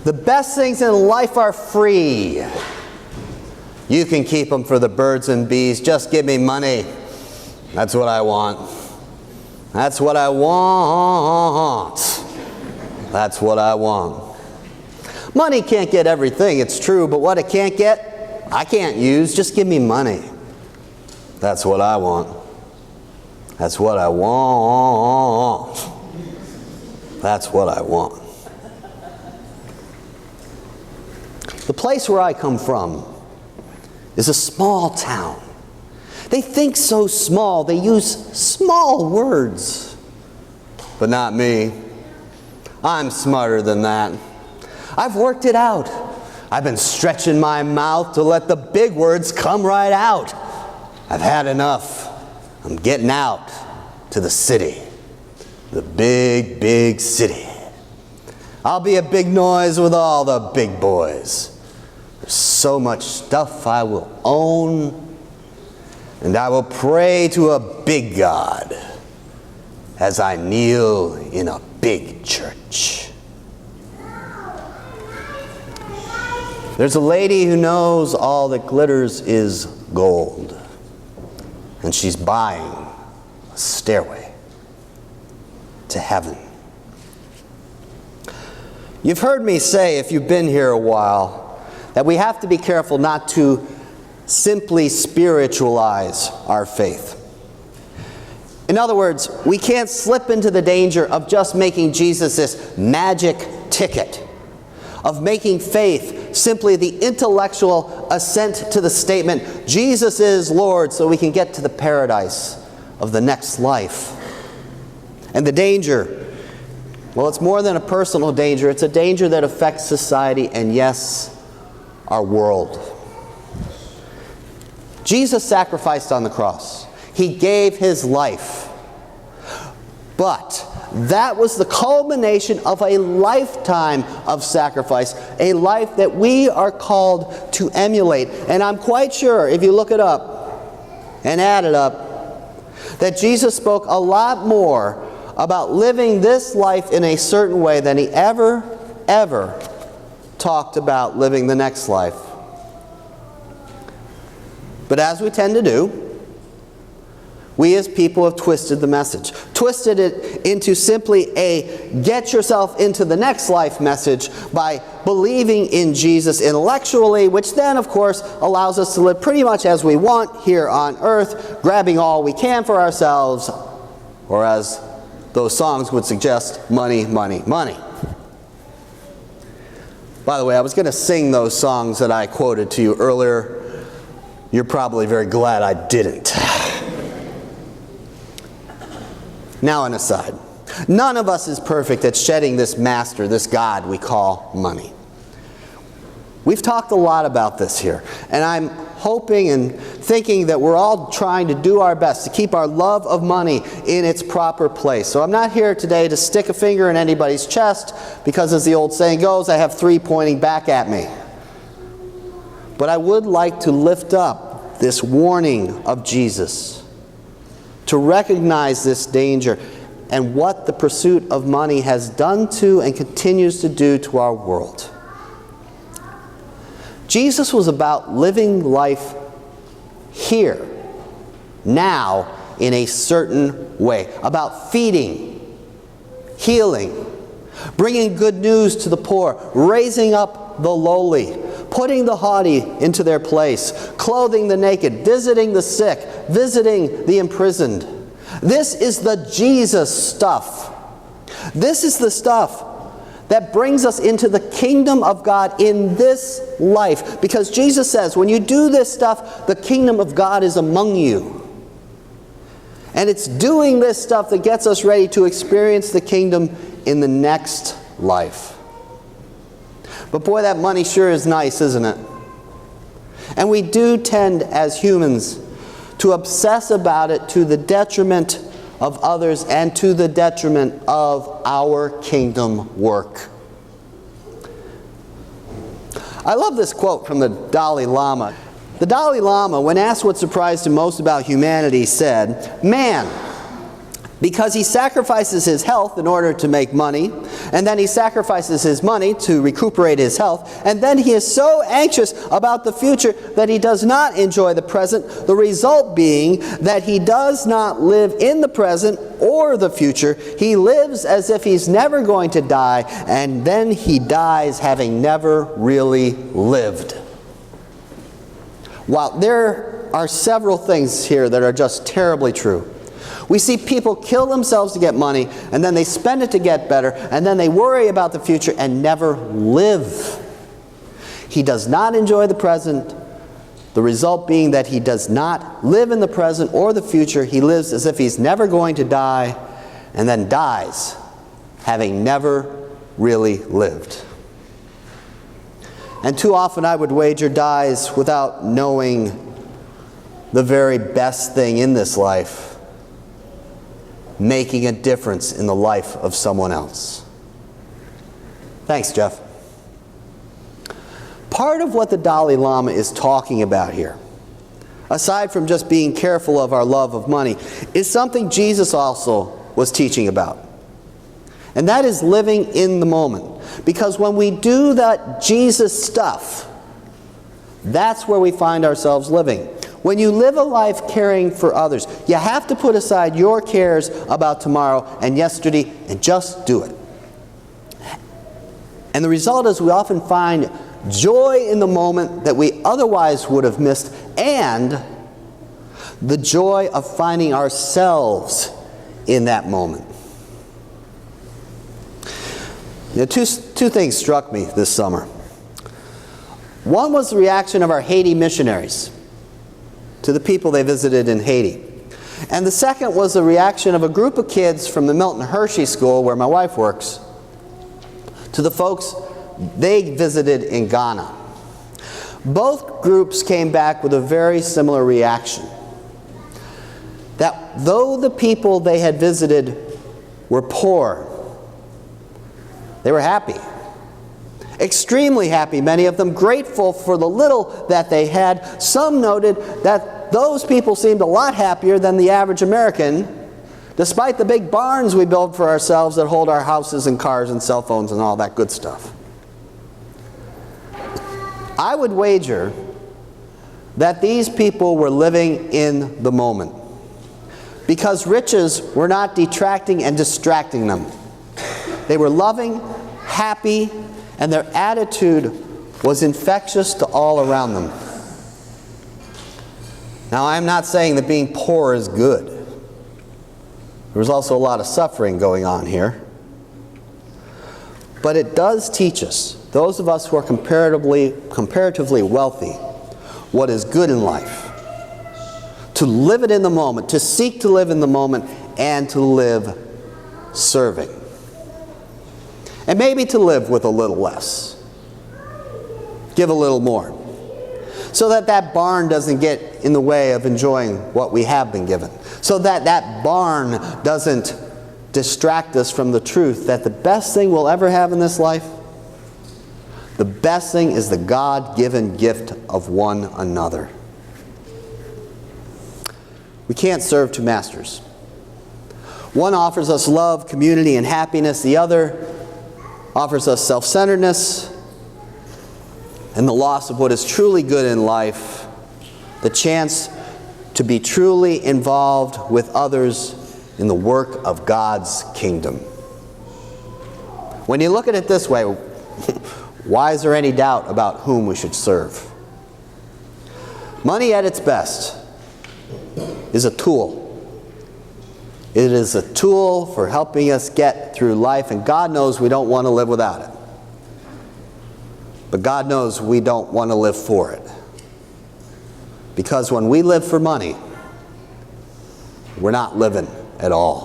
The best things in life are free. You can keep them for the birds and bees. Just give me money. That's what I want. That's what I want. That's what I want. Money can't get everything, it's true, but what it can't get, I can't use. Just give me money. That's what I want. That's what I want. That's what I want. The place where I come from is a small town. They think so small, they use small words. But not me. I'm smarter than that. I've worked it out. I've been stretching my mouth to let the big words come right out. I've had enough. I'm getting out to the city. The big, big city. I'll be a big noise with all the big boys. There's so much stuff I will own, and I will pray to a big God as I kneel in a big church. There's a lady who knows all that glitters is gold, and she's buying a stairway to heaven. You've heard me say, if you've been here a while, that we have to be careful not to simply spiritualize our faith. In other words, we can't slip into the danger of just making Jesus this magic ticket, of making faith simply the intellectual assent to the statement, Jesus is Lord, so we can get to the paradise of the next life. And the danger, well, it's more than a personal danger. It's a danger that affects society and, yes, our world. Jesus sacrificed on the cross. He gave his life. But that was the culmination of a lifetime of sacrifice, a life that we are called to emulate. And I'm quite sure, if you look it up and add it up, that Jesus spoke a lot more about living this life in a certain way than he ever talked about living the next life. But as we tend to do, we as people have twisted the message. Twisted it into simply a get yourself into the next life message by believing in Jesus intellectually, which then, of course, allows us to live pretty much as we want here on earth, grabbing all we can for ourselves, or as those songs would suggest, money, money, money. By the way, I was going to sing those songs that I quoted to you earlier. You're probably very glad I didn't. Now an aside. None of us is perfect at shedding this master, this God we call money. We've talked a lot about this here, and I'm hoping and thinking that we're all trying to do our best to keep our love of money in its proper place. So I'm not here today to stick a finger in anybody's chest, because as the old saying goes, I have three pointing back at me. But I would like to lift up this warning of Jesus, to recognize this danger and what the pursuit of money has done to and continues to do to our world. Jesus was about living life here, now, in a certain way, about feeding, healing, bringing good news to the poor, raising up the lowly, putting the haughty into their place, clothing the naked, visiting the sick, visiting the imprisoned. This is the Jesus stuff. This is the stuff that brings us into the kingdom of God in this life. Because Jesus says, when you do this stuff, the kingdom of God is among you. And it's doing this stuff that gets us ready to experience the kingdom in the next life. But boy, that money sure is nice, isn't it? And we do tend, as humans, to obsess about it to the detriment of others and to the detriment of our kingdom work. I love this quote from the Dalai Lama. The Dalai Lama, when asked what surprised him most about humanity, said, "Man, because he sacrifices his health in order to make money, and then he sacrifices his money to recuperate his health, and then he is so anxious about the future that he does not enjoy the present, the result being that he does not live in the present or the future. He lives as if he's never going to die, and then he dies having never really lived. While there are several things here that are just terribly true. We see people kill themselves to get money, and then they spend it to get better, and then they worry about the future and never live. He does not enjoy the present, the result being that he does not live in the present or the future. He lives as if he's never going to die, and then dies, having never really lived. And too often, I would wager, dies without knowing the very best thing in this life, making a difference in the life of someone else. Thanks, Jeff. Part of what the Dalai Lama is talking about here, aside from just being careful of our love of money, is something Jesus also was teaching about. And that is living in the moment. Because when we do that Jesus stuff, that's where we find ourselves living. When you live a life caring for others, you have to put aside your cares about tomorrow and yesterday and just do it. And the result is we often find joy in the moment that we otherwise would have missed, and the joy of finding ourselves in that moment. You know, two things struck me this summer. One was the reaction of our Haiti missionaries to the people they visited in Haiti. And the second was the reaction of a group of kids from the Milton Hershey School, where my wife works, to the folks they visited in Ghana. Both groups came back with a very similar reaction. That though the people they had visited were poor, they were happy. Extremely happy, many of them grateful for the little that they had. Some noted that those people seemed a lot happier than the average American, despite the big barns we build for ourselves that hold our houses and cars and cell phones and all that good stuff. I would wager that these people were living in the moment, because riches were not detracting and distracting them. They were loving, happy, and their attitude was infectious to all around them. Now, I'm not saying that being poor is good. There was also a lot of suffering going on here. But it does teach us, those of us who are comparatively wealthy, what is good in life. To live it in the moment, to seek to live in the moment, and to live serving. And maybe to live with a little less. Give a little more. So that that barn doesn't get in the way of enjoying what we have been given. So that that barn doesn't distract us from the truth that the best thing we'll ever have in this life, the best thing is the God-given gift of one another. We can't serve two masters. One offers us love, community, and happiness. The other offers us self-centeredness and the loss of what is truly good in life, the chance to be truly involved with others in the work of God's kingdom. When you look at it this way, why is there any doubt about whom we should serve? Money at its best is a tool. It is a tool for helping us get through life, and God knows we don't want to live without it. But God knows we don't want to live for it. Because when we live for money, we're not living at all.